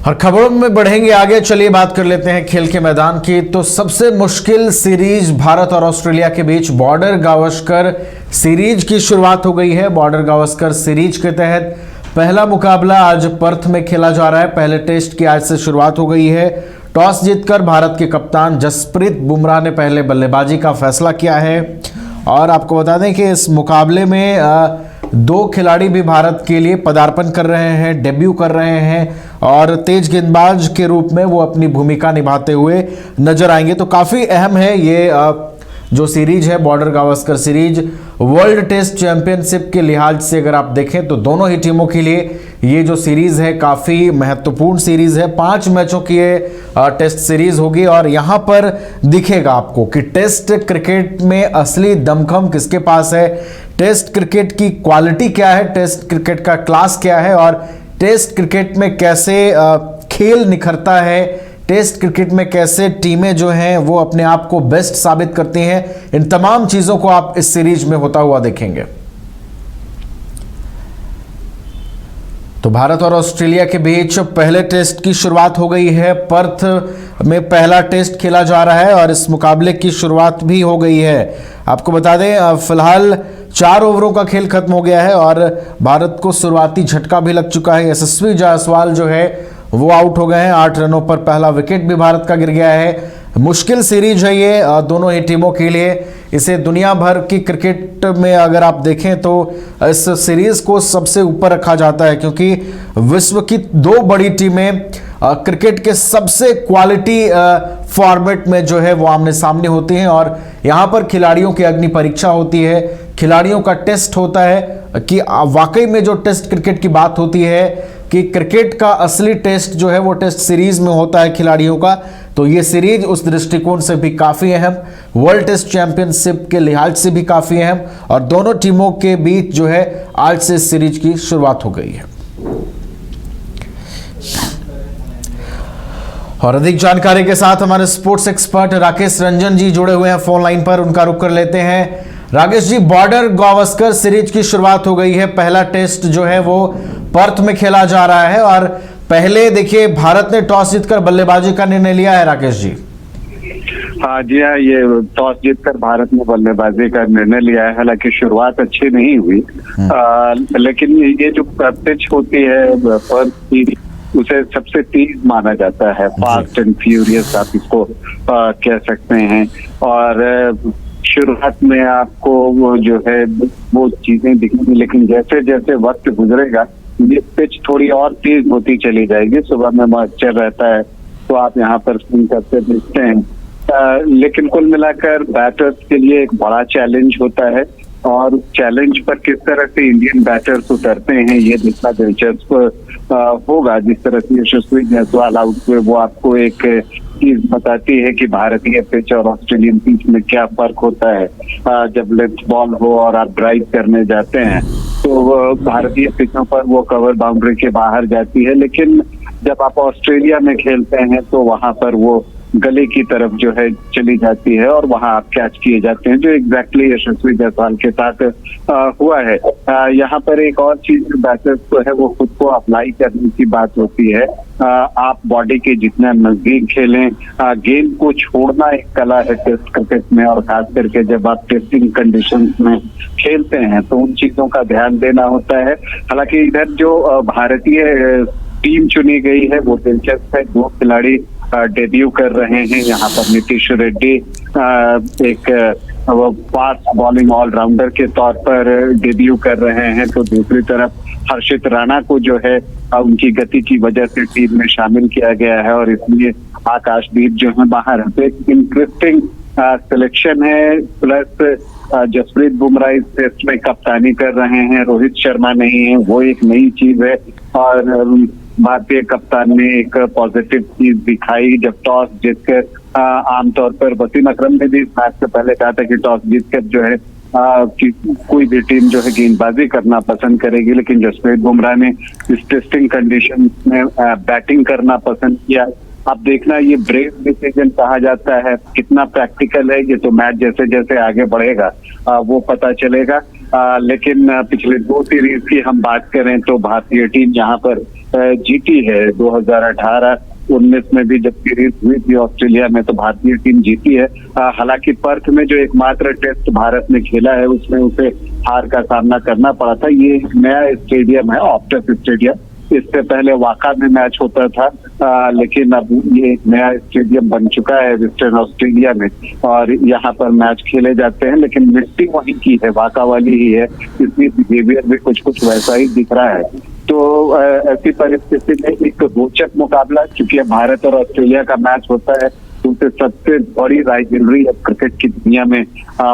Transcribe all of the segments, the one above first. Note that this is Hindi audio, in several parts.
और खबरों में बढ़ेंगे आगे, चलिए बात कर लेते हैं खेल के मैदान की। तो सबसे मुश्किल सीरीज भारत और ऑस्ट्रेलिया के बीच बॉर्डर गावस्कर सीरीज की शुरुआत हो गई है। बॉर्डर गावस्कर सीरीज के तहत पहला मुकाबला आज पर्थ में खेला जा रहा है। पहले टेस्ट की आज से शुरुआत हो गई है। टॉस जीतकर भारत के कप्तान जसप्रीत बुमराह ने पहले बल्लेबाजी का फैसला किया है। और आपको बता दें कि इस मुकाबले में दो खिलाड़ी भी भारत के लिए पदार्पण कर रहे हैं, डेब्यू कर रहे हैं और तेज गेंदबाज के रूप में वो अपनी भूमिका निभाते हुए नजर आएंगे। तो काफ़ी अहम है ये जो सीरीज है Border Gavaskar series. World test championship के लिहाज से अगर आप देखें तो दोनों ही टीमों के लिए ये जो सीरीज है काफ़ी महत्वपूर्ण सीरीज है। 5 मैचों की ये टेस्ट सीरीज होगी और यहाँ पर दिखेगा आपको कि टेस्ट क्रिकेट में असली दमखम किसके पास है, टेस्ट क्रिकेट की क्वालिटी क्या है, टेस्ट क्रिकेट का क्लास क्या है और टेस्ट क्रिकेट में कैसे खेल निखरता है, टेस्ट क्रिकेट में कैसे टीमें जो हैं वो अपने आप को बेस्ट साबित करती हैं। इन तमाम चीज़ों को आप इस सीरीज में होता हुआ देखेंगे। तो भारत और ऑस्ट्रेलिया के बीच पहले टेस्ट की शुरुआत हो गई है। पर्थ में पहला टेस्ट खेला जा रहा है और इस मुकाबले की शुरुआत भी हो गई है। आपको बता दें फिलहाल 4 ओवरों का खेल खत्म हो गया है और भारत को शुरुआती झटका भी लग चुका है। यशस्वी जायसवाल जो है वो आउट हो गए हैं। 8 रनों पर पहला विकेट भी भारत का गिर गया है। मुश्किल सीरीज है ये दोनों ही टीमों के लिए। इसे दुनिया भर की क्रिकेट में अगर आप देखें तो इस सीरीज को सबसे ऊपर रखा जाता है क्योंकि विश्व की 2 बड़ी टीमें क्रिकेट के सबसे क्वालिटी फॉर्मेट में जो है वो आमने सामने होती हैं और यहाँ पर खिलाड़ियों की अग्नि परीक्षा होती है, खिलाड़ियों का टेस्ट होता है कि वाकई में जो टेस्ट क्रिकेट की बात होती है कि क्रिकेट का असली टेस्ट जो है वो टेस्ट सीरीज में होता है खिलाड़ियों का। तो ये सीरीज उस दृष्टिकोण से भी काफ़ी अहम, वर्ल्ड टेस्ट चैंपियनशिप के लिहाज से भी काफ़ी अहम और दोनों टीमों के बीच जो है आज से इस सीरीज की शुरुआत हो गई है। और अधिक जानकारी के साथ हमारे स्पोर्ट्स एक्सपर्ट राकेश रंजन जी जुड़े हुए हैं फोन लाइन पर, उनका रुख कर लेते हैं। राकेश जी, बॉर्डर गावस्कर सीरीज की शुरुआत हो गई है। पहला टेस्ट जो है वो पर्थ में खेला जा रहा है और पहले देखिए भारत ने टॉस जीतकर बल्लेबाजी का निर्णय लिया है। राकेश जी, हाँ जी हाँ, ये टॉस जीतकर भारत ने बल्लेबाजी का निर्णय लिया है। हालांकि शुरुआत अच्छी नहीं हुई लेकिन ये जो पिच होती है पर्थ की उसे सबसे तेज माना जाता है, फास्ट एंड फ्यूरियस आप इसको कह सकते हैं। और शुरुआत में आपको वो जो है वो चीजें दिखेंगी लेकिन जैसे जैसे वक्त गुजरेगा ये पिच थोड़ी और तेज होती चली जाएगी। सुबह में मॉइस्चर रहता है तो आप यहाँ पर स्विंग करते दिखते हैं लेकिन कुल मिलाकर बैटर्स के लिए एक बड़ा चैलेंज होता है और चैलेंज पर किस तरह से इंडियन बैटर्स उतरते हैं ये देखना दिलचस्प होगा। जिस तरह से यशस्वी जायसवाल आउट हुए वो आपको एक चीज बताती है कि भारतीय पिच और ऑस्ट्रेलियन पिच में क्या फर्क होता है। जब लेफ्ट बॉल हो और आप ड्राइव करने जाते हैं तो भारतीय पिचों पर वो कवर बाउंड्री के बाहर जाती है लेकिन जब आप ऑस्ट्रेलिया में खेलते हैं तो वहां पर वो गले की तरफ जो है चली जाती है और वहां आप कैच किए जाते हैं, जो एग्जैक्टली यशस्वी जायसवाल के साथ हुआ है। यहाँ पर एक और चीज जो बैटर्स को है वो खुद को अप्लाई करने की बात होती है। आप बॉडी के जितना नजदीक खेलें, गेंद को छोड़ना एक कला है टेस्ट क्रिकेट में और खास करके जब आप टेस्टिंग कंडीशंस में खेलते हैं तो उन चीजों का ध्यान देना होता है। हालांकि इधर जो भारतीय टीम चुनी गई है वो दिलचस्प है। 2 खिलाड़ी डेब्यू कर रहे हैं यहाँ पर। नीतीश रेड्डी एक फास्ट बॉलिंग ऑलराउंडर के तौर पर डेब्यू कर रहे हैं तो दूसरी तरफ हर्षित राणा को जो है उनकी गति की वजह से टीम में शामिल किया गया है और इसलिए आकाशदीप जो है बाहर है। तो एक इंटरेस्टिंग सिलेक्शन है। प्लस जसप्रीत बुमराह इस टेस्ट में कप्तानी कर रहे हैं, रोहित शर्मा नहीं है, वो एक नई चीज है। और भारतीय कप्तान ने एक पॉजिटिव चीज दिखाई जब टॉस जीतकर आमतौर पर वसीम अकरम ने भी इस मैच से पहले कहा था कि टॉस जीतकर जो है कि कोई भी टीम जो है गेंदबाजी करना पसंद करेगी लेकिन जसप्रीत बुमराह ने इस टेस्टिंग कंडीशन में बैटिंग करना पसंद किया। अब देखना ये ब्रेव डिसीजन कहा जाता है, कितना प्रैक्टिकल है ये तो मैच जैसे जैसे आगे बढ़ेगा वो पता चलेगा। लेकिन पिछले 2 सीरीज की हम बात करें तो भारतीय टीम यहाँ पर जीती है। 2018-19 में भी जब सीरीज हुई थी ऑस्ट्रेलिया में तो भारतीय टीम जीती है। हालांकि पर्थ में जो एकमात्र टेस्ट भारत ने खेला है उसमें उसे हार का सामना करना पड़ा था। ये एक नया स्टेडियम है, ऑप्टस स्टेडियम। इससे पहले वाका में मैच होता था, लेकिन अब ये नया स्टेडियम बन चुका है वेस्टर्न ऑस्ट्रेलिया में और यहाँ पर मैच खेले जाते हैं। लेकिन मिट्टी वहीं की है, वाका वाली ही है, इसलिए बिहेवियर भी कुछ वैसा ही दिख रहा है। तो ऐसी परिस्थिति में एक रोचक मुकाबला, क्योंकि भारत और ऑस्ट्रेलिया का मैच होता है तो उसे सबसे बड़ी राइवलरी क्रिकेट की दुनिया में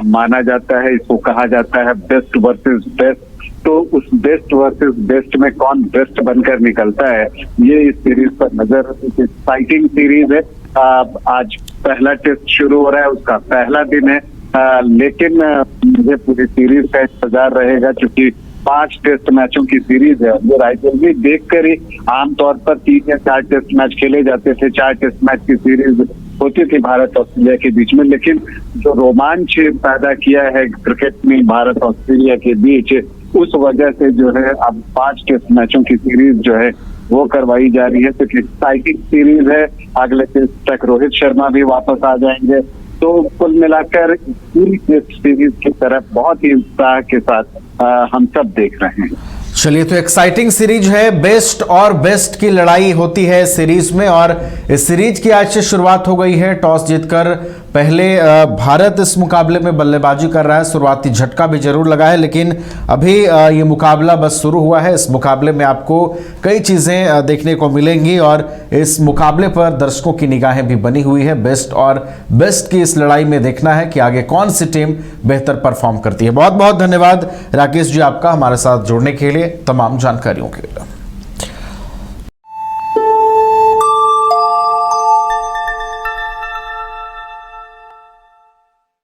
माना जाता है। इसको कहा जाता है बेस्ट वर्सेस बेस्ट। तो उस बेस्ट वर्सेस बेस्ट में कौन बेस्ट बनकर निकलता है, ये इस सीरीज पर नजर एक्साइटिंग सीरीज है। आज पहला टेस्ट शुरू हो रहा है, उसका पहला दिन है, लेकिन मुझे पूरी सीरीज का इंतजार रहेगा क्योंकि 5 टेस्ट मैचों की सीरीज है। ये राइवलरी देखकर ही आमतौर पर 3 या 4 टेस्ट मैच खेले जाते थे, 4 टेस्ट मैच की सीरीज होती थी भारत ऑस्ट्रेलिया के बीच में। लेकिन जो रोमांच पैदा किया है क्रिकेट में भारत ऑस्ट्रेलिया के बीच, उस वजह से जो है अब 5 टेस्ट मैचों की सीरीज जो है वो करवाई जा रही है। तो एक्साइटिंग सीरीज है। अगले टेस्ट तक रोहित शर्मा भी वापस आ जाएंगे। तो कुल मिलाकर पूरी टेस्ट सीरीज की तरफ बहुत ही उत्साह के साथ हम सब देख रहे हैं। चलिए, तो एक्साइटिंग सीरीज है, बेस्ट और बेस्ट की लड़ाई होती है सीरीज में और इस सीरीज की आज से शुरुआत हो गई है। टॉस जीतकर पहले भारत इस मुकाबले में बल्लेबाजी कर रहा है। शुरुआती झटका भी जरूर लगा है, लेकिन अभी ये मुकाबला बस शुरू हुआ है। इस मुकाबले में आपको कई चीज़ें देखने को मिलेंगी और इस मुकाबले पर दर्शकों की निगाहें भी बनी हुई है। बेस्ट और बेस्ट की इस लड़ाई में देखना है कि आगे कौन सी टीम बेहतर परफॉर्म करती है। बहुत बहुत धन्यवाद राकेश जी आपका हमारे साथ जुड़ने के लिए, तमाम जानकारियों के लिए।